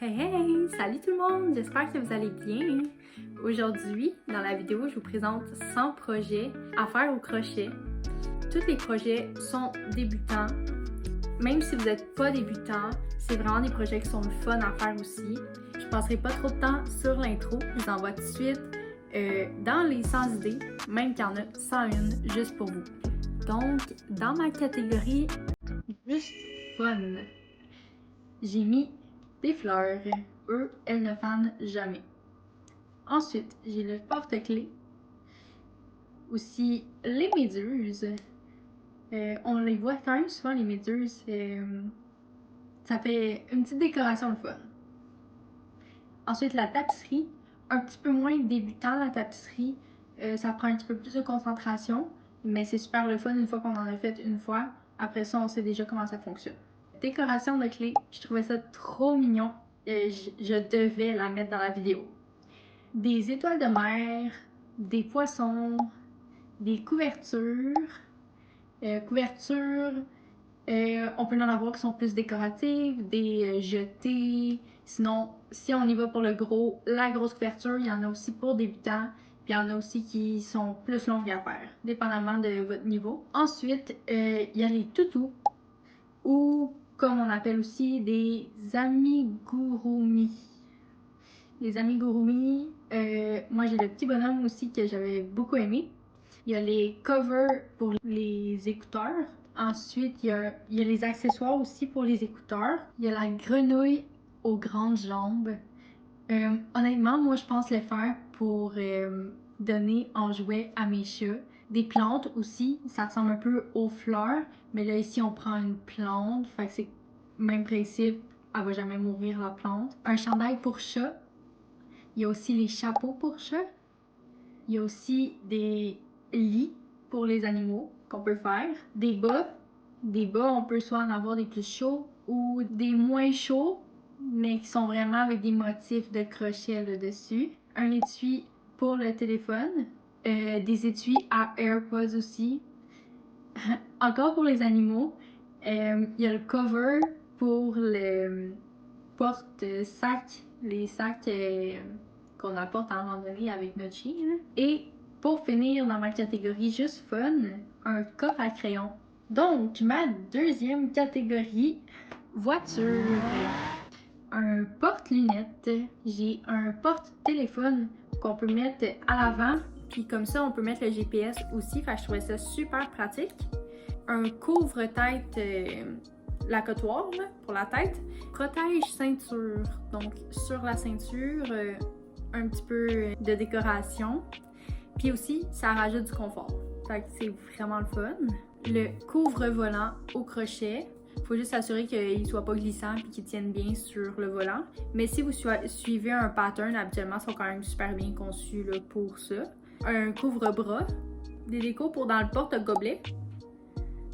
Hey hey! Salut tout le monde! J'espère que vous allez bien! Aujourd'hui, dans la vidéo, je vous présente 100 projets à faire au crochet. Tous les projets sont débutants. Même si vous n'êtes pas débutant, c'est vraiment des projets qui sont le fun à faire aussi. Je ne passerai pas trop de temps sur l'intro, je vous envoie tout de suite dans les 100 idées, même qu'il y en a 101 juste pour vous. Donc, dans ma catégorie juste fun, j'ai mis des fleurs. Eux, elles ne fanent jamais. Ensuite, j'ai le porte-clés. Aussi, les méduses. On les voit quand même souvent, les méduses. Ça fait une petite décoration le fun. Ensuite, la tapisserie. Un petit peu moins débutant, la tapisserie. Ça prend un petit peu plus de concentration. Mais c'est super le fun une fois qu'on en a fait une fois. Après ça, on sait déjà comment ça fonctionne. Décoration de clés. Je trouvais ça trop mignon. Je devais la mettre dans la vidéo. Des étoiles de mer, des poissons, des couvertures. On peut en avoir qui sont plus décoratives, des jetés. Sinon, si on y va pour la grosse couverture, il y en a aussi pour débutants. Puis il y en a aussi qui sont plus longues à faire, dépendamment de votre niveau. Ensuite, il y a les toutous, ou comme on appelle aussi des amigurumi. Les amigurumi, moi j'ai le petit bonhomme aussi que j'avais beaucoup aimé. Il y a les covers pour les écouteurs. Ensuite, il y a les accessoires aussi pour les écouteurs. Il y a la grenouille aux grandes jambes. Honnêtement, moi je pense le faire pour donner en jouet à mes chats. Des plantes aussi, ça ressemble un peu aux fleurs, mais là ici on prend une plante, fait que c'est le même principe, elle va jamais mourir la plante. Un chandail pour chat. Il y a aussi les chapeaux pour chat. Il y a aussi des lits pour les animaux qu'on peut faire. Des bas. Des bas, on peut soit en avoir des plus chauds ou des moins chauds, mais qui sont vraiment avec des motifs de crochet là-dessus. Un étui pour le téléphone. Des étuis à AirPods aussi. Encore pour les animaux, il y a le cover pour le porte-sac, les sacs qu'on apporte à un moment donné avec notre chien. Et pour finir dans ma catégorie juste fun, un coffre à crayon. Donc, ma deuxième catégorie, voiture. Un porte-lunettes. J'ai un porte-téléphone qu'on peut mettre à l'avant. Puis comme ça, on peut mettre le GPS aussi. Fait que je trouvais ça super pratique. Un couvre-tête l'accotoir pour la tête. Protège ceinture. Donc sur la ceinture, un petit peu de décoration. Puis aussi, ça rajoute du confort. Fait que c'est vraiment le fun. Le couvre-volant au crochet. Faut juste s'assurer qu'il ne soit pas glissant et qu'il tienne bien sur le volant. Mais si vous suivez un pattern, habituellement, ils sont quand même super bien conçus là, pour ça. Un couvre-bras. Des décos pour dans le porte-gobelet.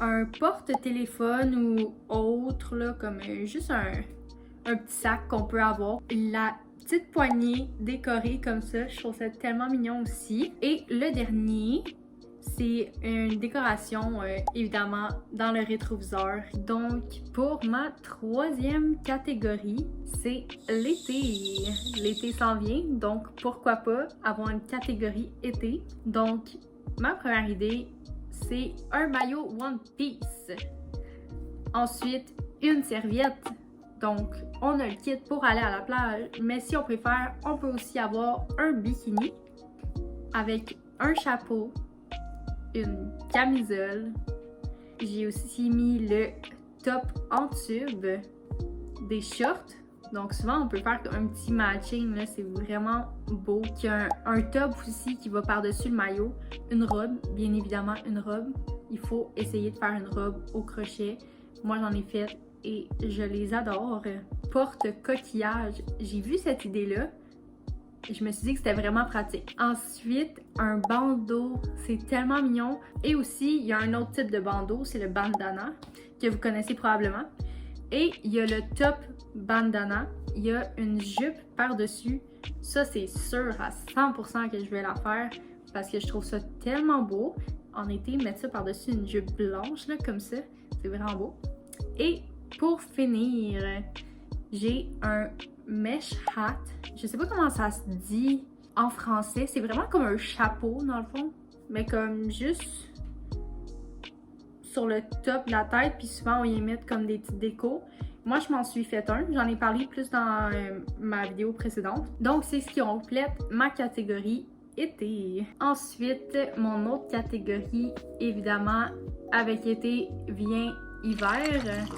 Un porte-téléphone ou autre, là, comme juste un petit sac qu'on peut avoir. La petite poignée décorée comme ça, je trouve ça tellement mignon aussi. Et le dernier, c'est une décoration, évidemment, dans le rétroviseur. Donc, pour ma troisième catégorie, c'est l'été. L'été s'en vient, donc pourquoi pas avoir une catégorie été. Donc, ma première idée, c'est un maillot One Piece. Ensuite, une serviette. Donc, on a le kit pour aller à la plage. Mais si on préfère, on peut aussi avoir un bikini avec un chapeau, une camisole. J'ai aussi mis le top en tube, des shorts. Donc souvent on peut faire un petit matching, là, c'est vraiment beau. Il y a un top aussi qui va par-dessus le maillot. Une robe, bien évidemment une robe. Il faut essayer de faire une robe au crochet. Moi j'en ai fait et je les adore. Porte-coquillage, j'ai vu cette idée-là. Je me suis dit que c'était vraiment pratique. Ensuite, un bandeau, c'est tellement mignon. Et aussi, il y a un autre type de bandeau, c'est le bandana, que vous connaissez probablement. Et il y a le top bandana, il y a une jupe par-dessus. Ça, c'est sûr à 100% que je vais la faire parce que je trouve ça tellement beau. En été, mettre ça par-dessus une jupe blanche, là, comme ça, c'est vraiment beau. Et pour finir, j'ai un mesh hat. Je sais pas comment ça se dit en français. C'est vraiment comme un chapeau dans le fond, mais comme juste sur le top de la tête, puis souvent on y met comme des petites décos. Moi, je m'en suis fait un. J'en ai parlé plus dans ma vidéo précédente. Donc, c'est ce qui complète ma catégorie été. Ensuite, mon autre catégorie, évidemment, avec été vient hiver.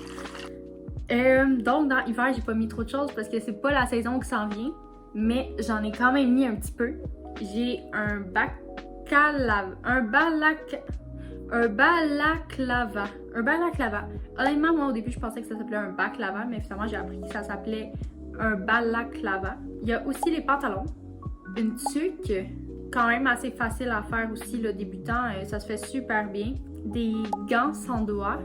Donc, dans hiver, j'ai pas mis trop de choses parce que c'est pas la saison qui s'en vient. Mais j'en ai quand même mis un petit peu. J'ai un balaclava. Honnêtement, moi au début, je pensais que ça s'appelait un baklava, mais finalement, j'ai appris que ça s'appelait un balaclava. Il y a aussi les pantalons, une tuque, quand même assez facile à faire aussi, le débutant, ça se fait super bien. Des gants sans doigts.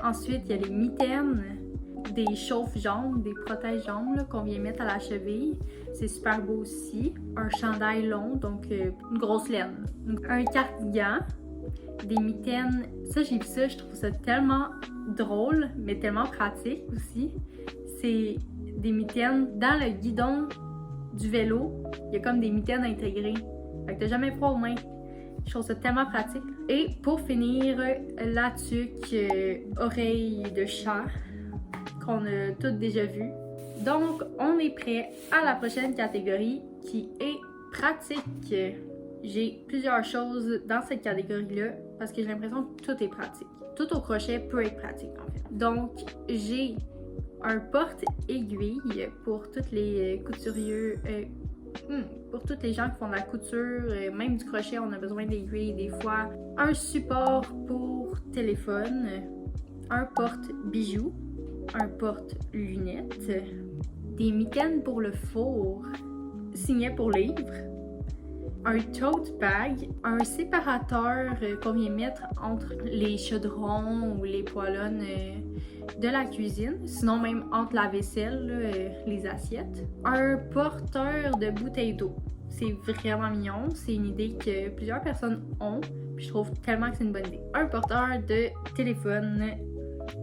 Ensuite, il y a les mitaines, des chauffe-jambes, des protège-jambes qu'on vient mettre à la cheville. C'est super beau aussi. Un chandail long, donc une grosse laine. Un cardigan. Des mitaines, ça j'ai vu ça, je trouve ça tellement drôle, mais tellement pratique aussi. C'est des mitaines dans le guidon du vélo, il y a comme des mitaines intégrées. Fait que t'as jamais froid aux mains. Je trouve ça tellement pratique. Et pour finir, la tuque oreille de chat, qu'on a toutes déjà vu. Donc, on est prêt à la prochaine catégorie qui est pratique. J'ai plusieurs choses dans cette catégorie-là parce que j'ai l'impression que tout est pratique. Tout au crochet peut être pratique en fait. Donc, j'ai un porte-aiguille pour tous les couturiers, pour tous les gens qui font de la couture, même du crochet, on a besoin d'aiguilles des fois. Un support pour téléphone, un porte-bijoux, un porte-lunettes, des mitaines pour le four, signet pour livres, un tote bag, un séparateur qu'on vient mettre entre les chaudrons ou les poêlonnes de la cuisine, sinon même entre la vaisselle, les assiettes. Un porteur de bouteilles d'eau. C'est vraiment mignon, c'est une idée que plusieurs personnes ont, puis je trouve tellement que c'est une bonne idée. Un porteur de téléphone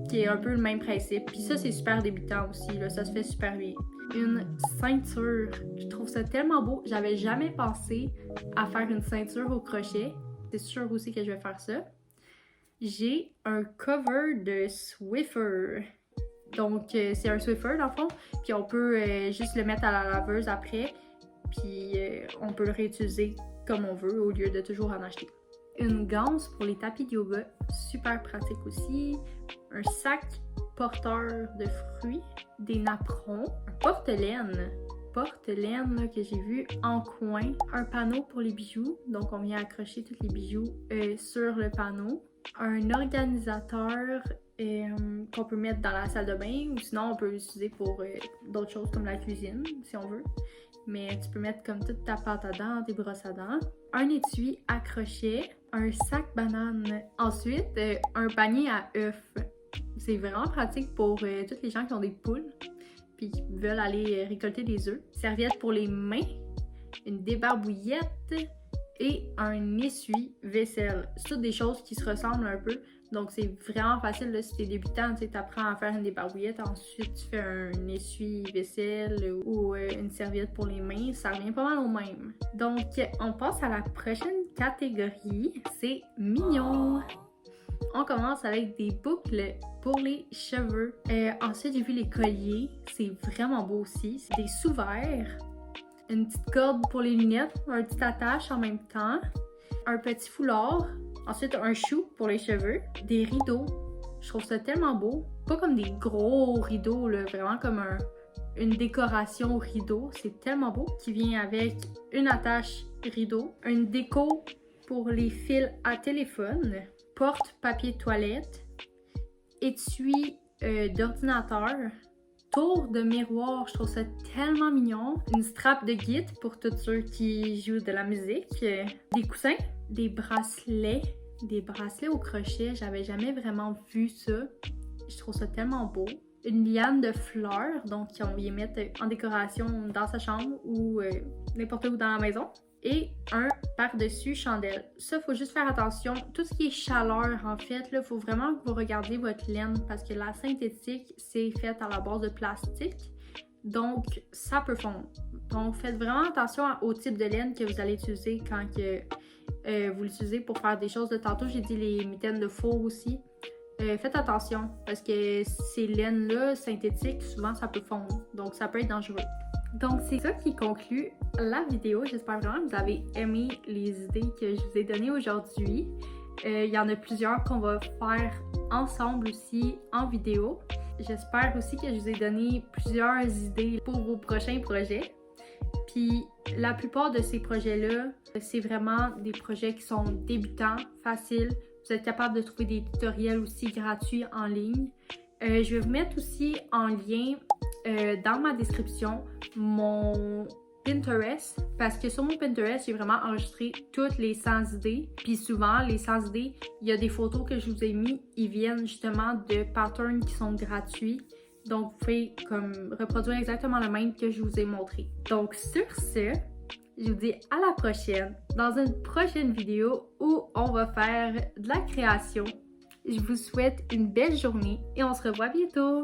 qui est un peu le même principe, puis ça c'est super débutant aussi, là, ça se fait super bien. Une ceinture, je trouve ça tellement beau, j'avais jamais pensé à faire une ceinture au crochet, c'est sûr aussi que je vais faire ça. J'ai un cover de Swiffer, donc c'est un Swiffer dans le fond, puis on peut juste le mettre à la laveuse après, puis on peut le réutiliser comme on veut au lieu de toujours en acheter. Une ganse pour les tapis de yoga, super pratique aussi. Un sac porteur de fruits, des napperons, un porte-laine là, que j'ai vu en coin, un panneau pour les bijoux, donc on vient accrocher tous les bijoux sur le panneau, un organisateur qu'on peut mettre dans la salle de bain ou sinon on peut l'utiliser pour d'autres choses comme la cuisine si on veut. Mais tu peux mettre comme toute ta pâte à dents, tes brosses à dents. Un étui à crochet, un sac banane. Ensuite, un panier à œufs. C'est vraiment pratique pour tous les gens qui ont des poules puis qui veulent aller récolter des œufs. Serviette pour les mains, une débarbouillette et un essuie-vaisselle. C'est toutes des choses qui se ressemblent un peu. Donc, c'est vraiment facile, là, si t'es débutant, tu apprends à faire une débarbouillette, ensuite tu fais un essuie-vaisselle ou une serviette pour les mains, ça revient pas mal au même. Donc, on passe à la prochaine catégorie, c'est mignon. On commence avec des boucles pour les cheveux. Ensuite, j'ai vu les colliers, c'est vraiment beau aussi. C'est des sous-verres, une petite corde pour les lunettes, un petit attache en même temps, un petit foulard. Ensuite, un chou pour les cheveux, des rideaux. Je trouve ça tellement beau. Pas comme des gros rideaux, là, vraiment comme une décoration rideau. C'est tellement beau. Qui vient avec une attache rideau, une déco pour les fils à téléphone, porte-papier toilette, étui d'ordinateur, tour de miroir. Je trouve ça tellement mignon. Une strap de guide pour tous ceux qui jouent de la musique, des coussins, des bracelets au crochet, j'avais jamais vraiment vu ça. Je trouve ça tellement beau. Une liane de fleurs, donc on vient mettre en décoration dans sa chambre ou n'importe où dans la maison. Et un par-dessus chandelle. Ça, faut juste faire attention. Tout ce qui est chaleur, en fait, il faut vraiment que vous regardiez votre laine parce que la synthétique, c'est fait à la base de plastique. donc ça peut fondre. Donc faites vraiment attention au type de laine que vous allez utiliser quand vous l'utilisez pour faire des choses. De tantôt, j'ai dit les mitaines de four aussi. Faites attention parce que ces laines-là synthétiques, souvent ça peut fondre, donc ça peut être dangereux. Donc c'est ça qui conclut la vidéo. J'espère vraiment que vous avez aimé les idées que je vous ai données aujourd'hui. Il y en a plusieurs qu'on va faire ensemble aussi en vidéo. J'espère aussi que je vous ai donné plusieurs idées pour vos prochains projets. Puis la plupart de ces projets-là, c'est vraiment des projets qui sont débutants, faciles. Vous êtes capable de trouver des tutoriels aussi gratuits en ligne. Je vais vous mettre aussi en lien dans ma description mon Pinterest, parce que sur mon Pinterest, j'ai vraiment enregistré toutes les 100 idées. Puis souvent, les 100 idées, il y a des photos que je vous ai mis, ils viennent justement de patterns qui sont gratuits. Donc, vous pouvez comme reproduire exactement le même que je vous ai montré. Donc, sur ce, je vous dis à la prochaine dans une prochaine vidéo où on va faire de la création. Je vous souhaite une belle journée et on se revoit bientôt!